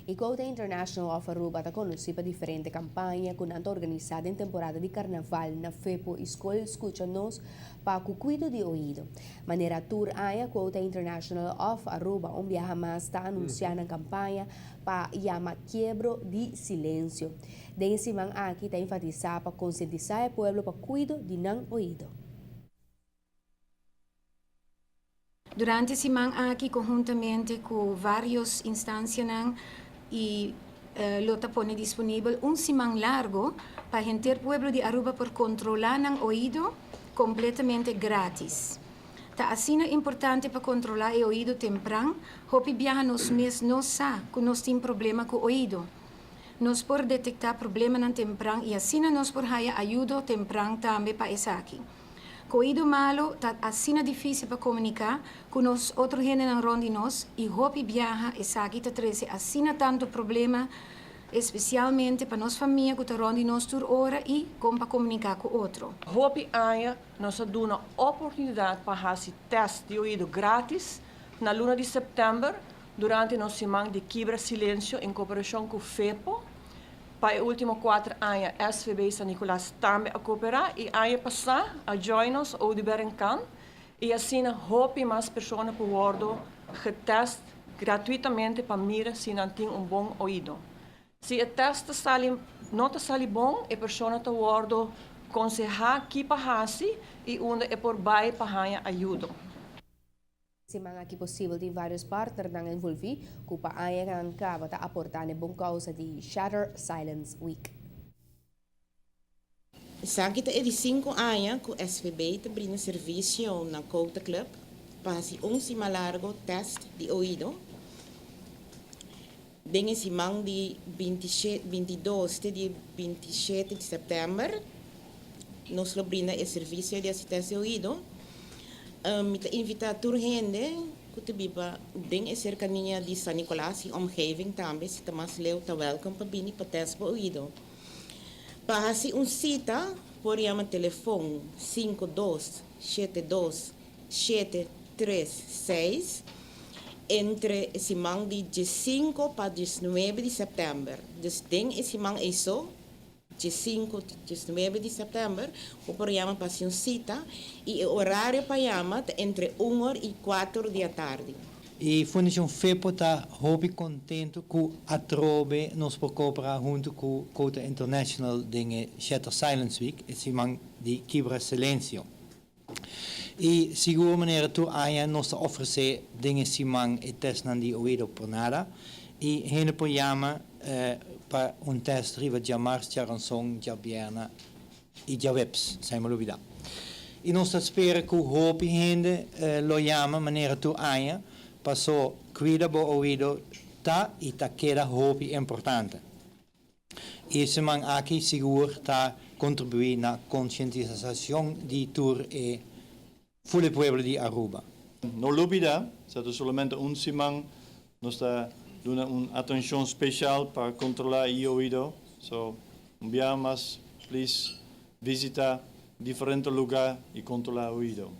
E Cota International of Aruba está conhecida para diferentes campanhas que estão organizadas em temporada de carnaval na FEPO Escola Escucha-nos para o cuidado de ouvido. Maneira tour a Cota International of Aruba, viaja mais está anunciando a campanha para chamar quebro de silêncio. Desse man aqui está enfatizar para conscientizar o povo para cuidar de não ouvido. Durante a semana aqui, conjuntamente com várias instâncias, e lota pone disponível semana largo para a gente pueblo de Aruba por controlar o ouvido completamente grátis. Tá assim é importante para controlar o ouvido temprano, hopi viaja nos mês não sabe que nós temos problema com o ouvido. Nós por detectar problema não temprano e assim nós por haya ajuda temprano também para isso aqui. Com o ouvido malo, tá assim é difícil para comunicar com nós outro gente não ronde nós e hopi viaja isso aqui tá traz assim tanto problema, especialmente para nós família que tá ronde nós por hora e como para comunicar com outro. Hopi aya nós dá uma oportunidade para fazer teste de ouvido grátis na luna de setembro durante nossa semana de quebra silêncio em cooperação com o FEPO. Para os últimos 4 anos, a SVB San Nicolás também a cooperar e a passar a join-nos ou de Berencan e assim hope mais pessoas poderão getest gratuitamente para mirar se não tem bom ouvido. Se o teste não está bom, a pessoa poderá aconselhar que para fazer e onde é por baixo para ganhar ajuda. Se mga que possível de vários partners nang envolvi, kupa aya kan kaba ta aportar ne bom causa de Shatter Silence Week. Sabe que é de 5 anos que o SVB te brinda serviço na Cota Club para fazer semana largo teste de ouvido. Dengue semana de 22 de 27 de setembro, nós brinda o serviço de assistência de ouvido. Met invitar tour gente que te biba ding is cercania de San Nicolás e omgeving também se tamas leu ta welcome para bini para teste para ouvido. Para se cita por chamar telefone 5272-736 entre semana de 5 para 19 de setembro. Dus ding is semana isso de 5 a 19 de setembro, o programa para uma cita e o horário para chamar entre 1 e 4 da tarde. E a Fundação FEPO está muito contente com a trobe nos por cooperar junto com o Cota International de Shatter Silence Week, esse man de quebra silêncio. E seguro maneira tu aya nos oferecer dingen simang e test nan di ouvido por nada e hene po chama para test riva de Mars, de Ranson, de Bierna e de Webs, siamo lubida. E nós spera que o hopi hende lo chama maneira tu aya passou cuida bo ouvido ta e ta queda hopi importante. E esse man aqui seguro ta contribuir na conscientização de tour e full pueblo de Aruba. No lubida, stato solamente semana, nós está dando uma atenção especial para controlar o ouvido. So, mas please visita diferentes lugares e controlar o ouvido.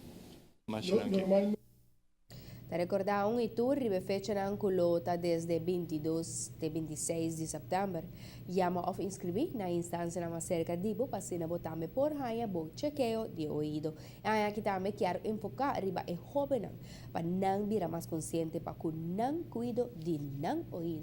Para recordar e tour ribe fecha na Anculota desde 22 de 26 de setembro. Llama of inscrever na instância na cerca de bo pasina botame por haya bo chequeo de ouvido. Aí aqui também quero enfocar riba e jovem para não virar mais consciente para que não cuido de não ouvido.